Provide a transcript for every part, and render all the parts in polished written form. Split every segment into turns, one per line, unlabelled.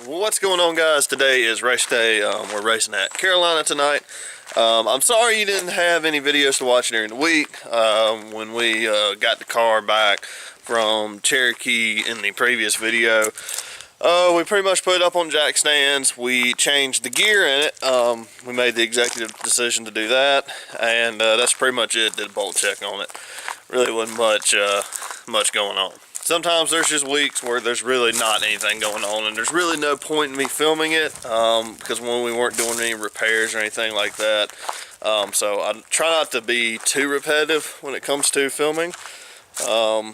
What's going on, guys? Today is race day. We're racing at Carolina tonight. I'm sorry you didn't have any videos to watch during the week. When we got the car back from Cherokee in the previous video, we pretty much put it up on jack stands. We changed the gear in it. We made the executive decision to do that, and that's pretty much it. Did a bolt check on it. Really wasn't much going on. Sometimes there's just weeks where there's really not anything going on, and there's really no point in me filming it because when we weren't doing any repairs or anything like that. So I try not to be too repetitive when it comes to filming. Yeah,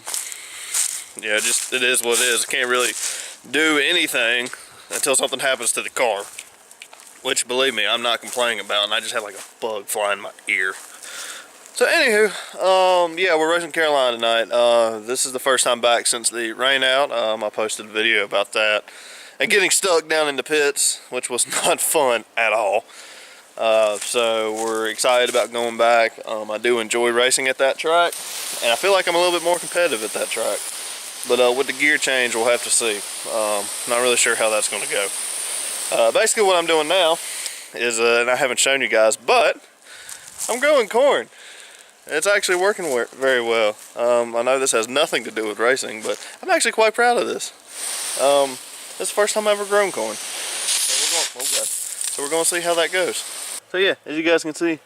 just it is what it is. I can't really do anything until something happens to the car, which, believe me, I'm not complaining about, and I just had like a bug fly in my ear. So anywho, yeah, we're racing Carolina tonight. This is the first time back since the rain out. I posted a video about that and getting stuck down in the pits, which was not fun at all. So we're excited about going back. I do enjoy racing at that track, and I feel like I'm a little bit more competitive at that track. But with the gear change, we'll have to see. Not really sure how that's going to go. Basically what I'm doing now is, and I haven't shown you guys, but I'm growing corn. It's actually working very well. I know this has nothing to do with racing, but I'm actually quite proud of this. This is the first time I've ever grown corn. So we're going to see how that goes. So yeah, as you guys can see,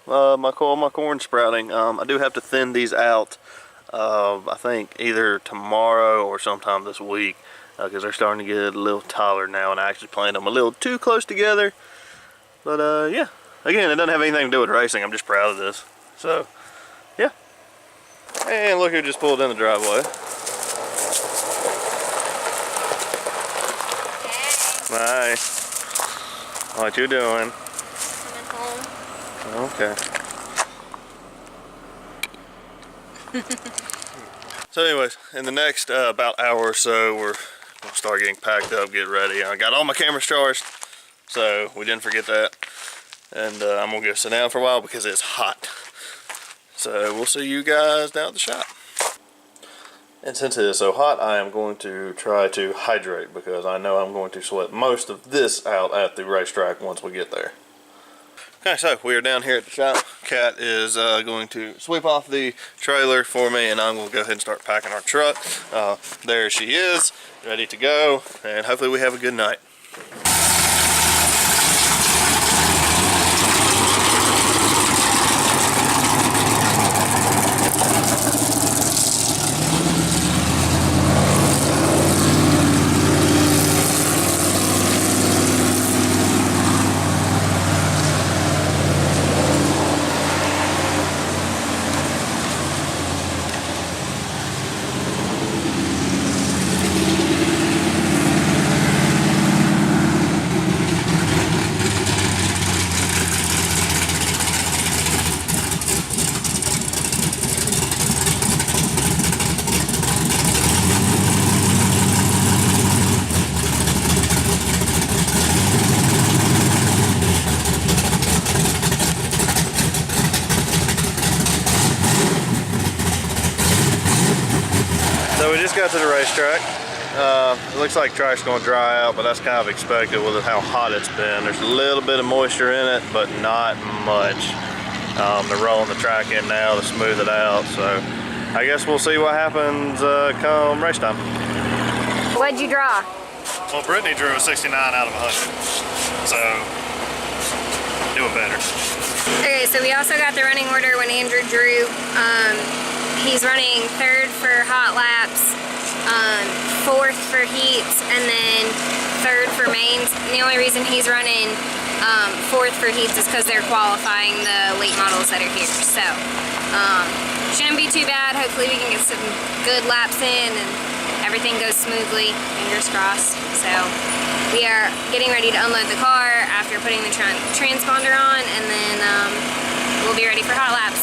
my corn sprouting. I do have to thin these out, I think either tomorrow or sometime this week, because they're starting to get a little taller now, and I actually planted them a little too close together. But yeah, again, it doesn't have anything to do with racing. I'm just proud of this. So, yeah. And look who just pulled in the driveway. Hey. Hi. What you doing?
Coming home.
Okay. So anyways, in the next about hour or so, we're going to start getting packed up, get ready. I got all my cameras charged, so we didn't forget that. And I'm going to go sit down for a while because it's hot. So we'll see you guys down at the shop. And since it is so hot, I am going to try to hydrate because I know I'm going to sweat most of this out at the racetrack once we get there. Okay, so we are down here at the shop. Kat is going to sweep off the trailer for me, and I'm going to go ahead and start packing our truck. There she is, ready to go, and hopefully we have a good night. So we just got to the racetrack. It looks like track's going to dry out, but that's kind of expected with how hot it's been. There's a little bit of moisture in it, but not much. They're rolling the track in now to smooth it out, so I guess we'll see what happens come race time.
What'd you draw?
Well, Brittany drew a 69 out of 100, so doing better.
Okay, so we also got the running order when Andrew drew. He's running 3rd for hot laps, 4th for heats, and then 3rd for mains. And the only reason he's running 4th for heats is because they're qualifying the late models that are here. So, shouldn't be too bad. Hopefully we can get some good laps in and everything goes smoothly, fingers crossed. So, we are getting ready to unload the car after putting the transponder on, and then we'll be ready for hot laps.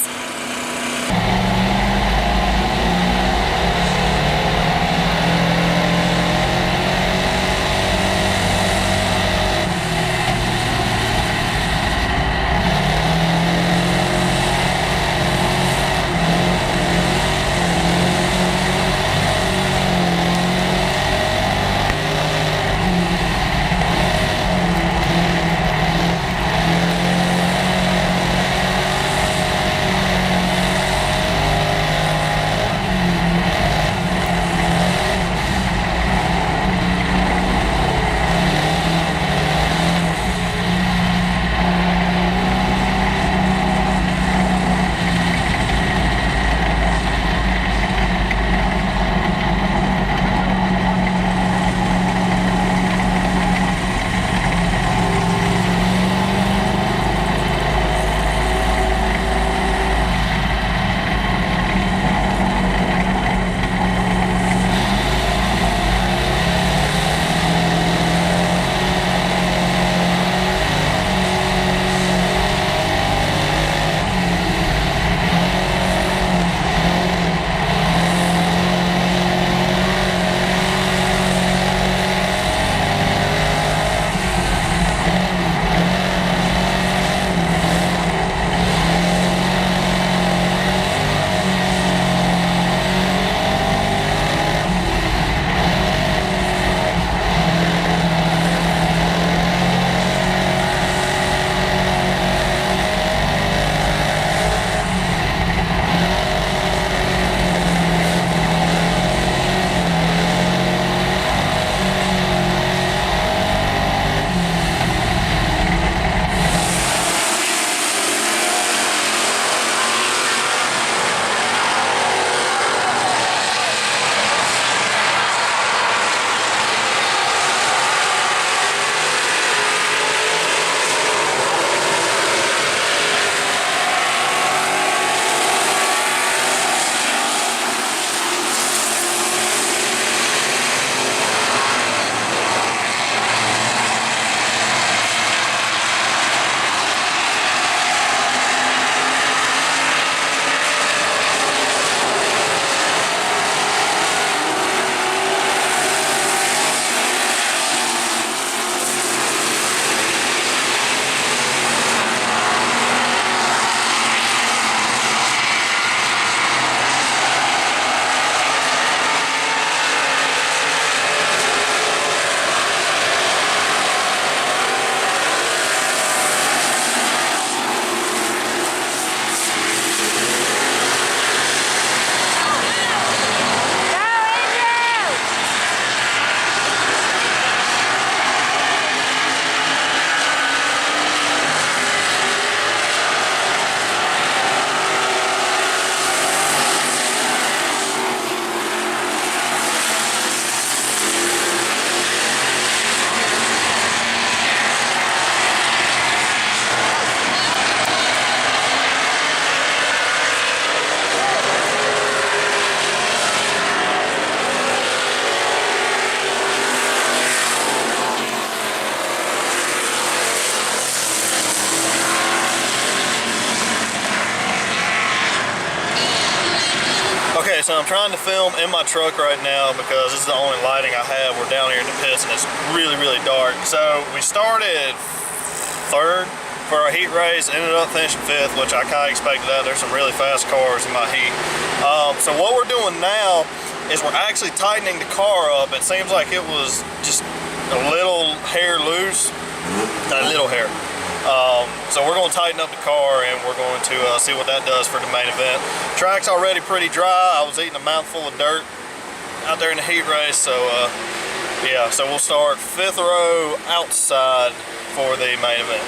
so I'm trying to film in my truck right now because this is the only lighting I have. We're down here in the pits and it's really, really dark. So we started 3rd for our heat race, ended up finishing 5th, which I kind of expected that. There's some really fast cars in my heat. So what we're doing now is we're actually tightening the car up. It seems like it was just a little hair loose, a little hair. So we're going to tighten up the car and we're going to see what that does for the main event. Track's already pretty dry. I was eating a mouthful of dirt out there in the heat race, so yeah, so we'll start 5th row outside for the main event.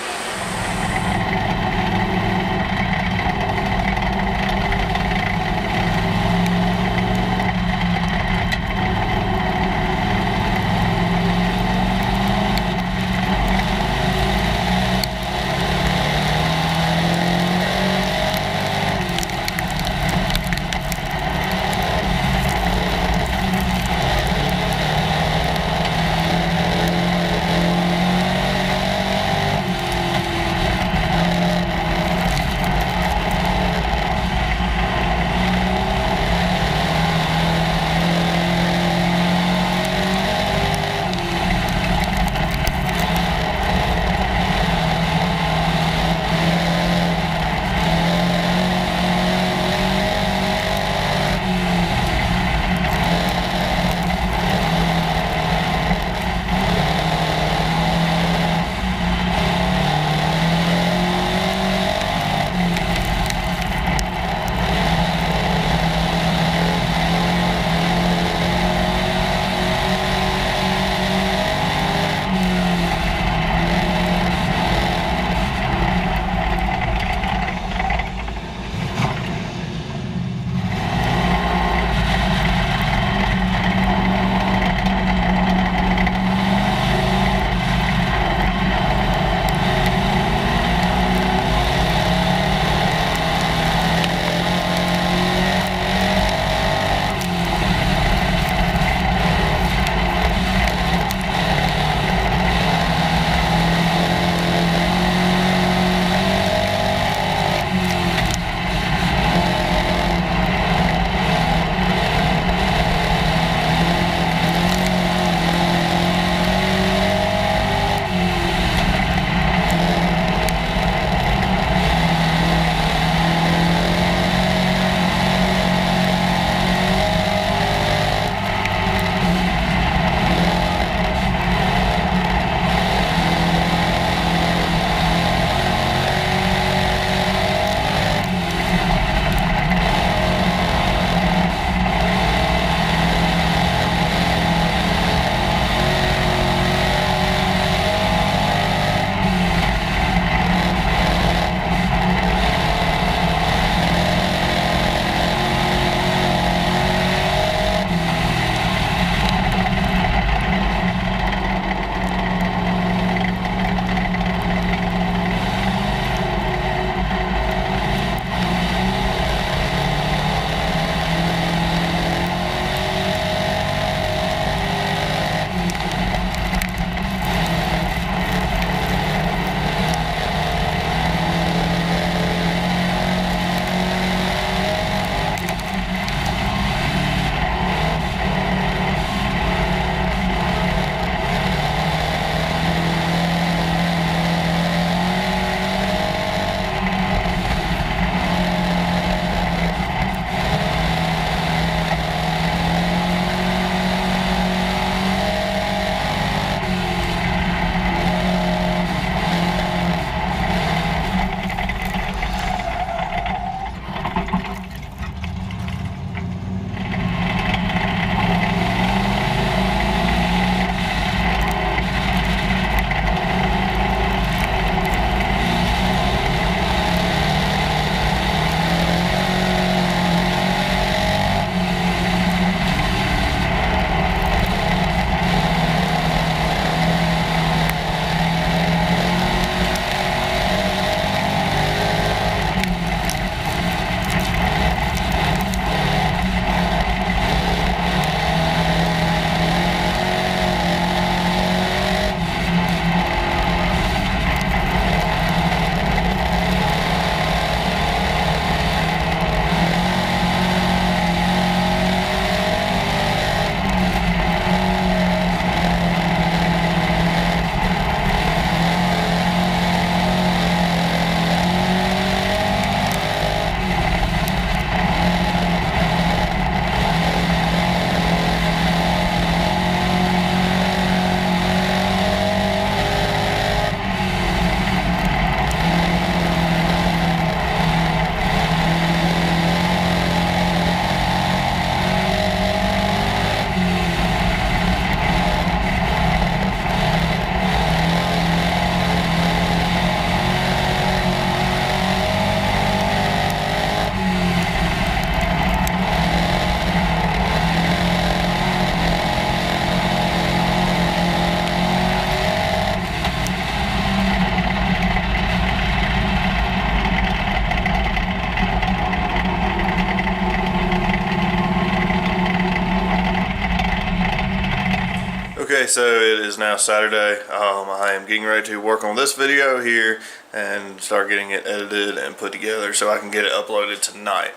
so it is now Saturday. I am getting ready to work on this video here and start getting it edited and put together so I can get it uploaded tonight.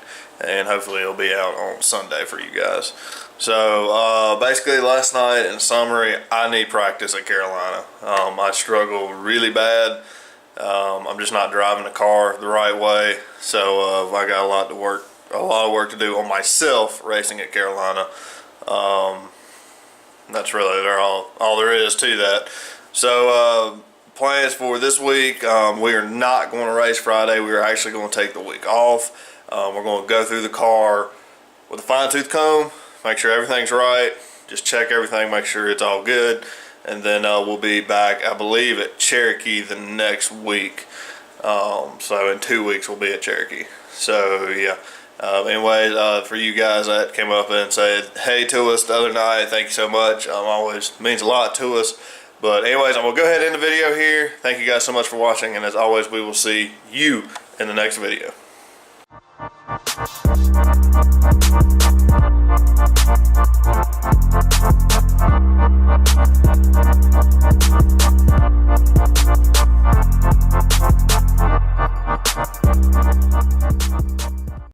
And hopefully it'll be out on Sunday for you guys. So basically last night, in summary, I need practice at Carolina. I struggle really bad. I'm just not driving the car the right way. So I got a lot of work to do on myself racing at Carolina. That's really all there is to that. So plans for this week, we are not going to race Friday. We are actually going to take the week off. We're going to go through the car with a fine-tooth comb, make sure everything's right, just check everything, make sure it's all good, and then we'll be back, I believe, at Cherokee the next week. So in 2 weeks we'll be at Cherokee. So yeah. Anyways, for you guys that came up and said hey to us the other night, thank you so much. Always means a lot to us. But anyways, I'm going to go ahead and end the video here. Thank you guys so much for watching, and as always, we will see you in the next video.